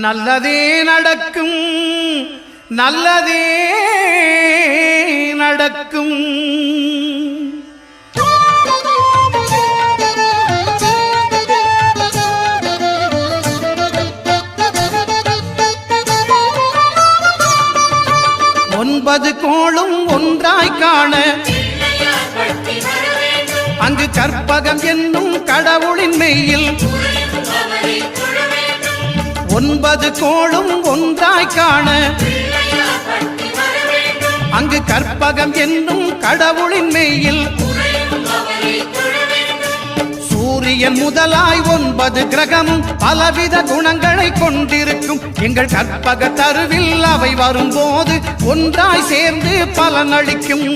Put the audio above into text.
நல்லதே நடக்கும், நல்லதே நடக்கும். ஒன்பது கோளும் ஒன்றாய் காண அங்கு கற்பகம் என்னும் கடவுளின் மெய்யில் ஒன்பது கோளும் ஒன்றாய் காண அங்கு கற்பகம் என்னும் கடவுளின் மெய்யில் சூரியன் முதலாய் 9 கிரகமும் பலவித குணங்களை கொண்டிருக்கும். எங்கள் கற்பக தருவில் அவை வரும்போது ஒன்றாய் சேர்ந்து பலனளிக்கும்.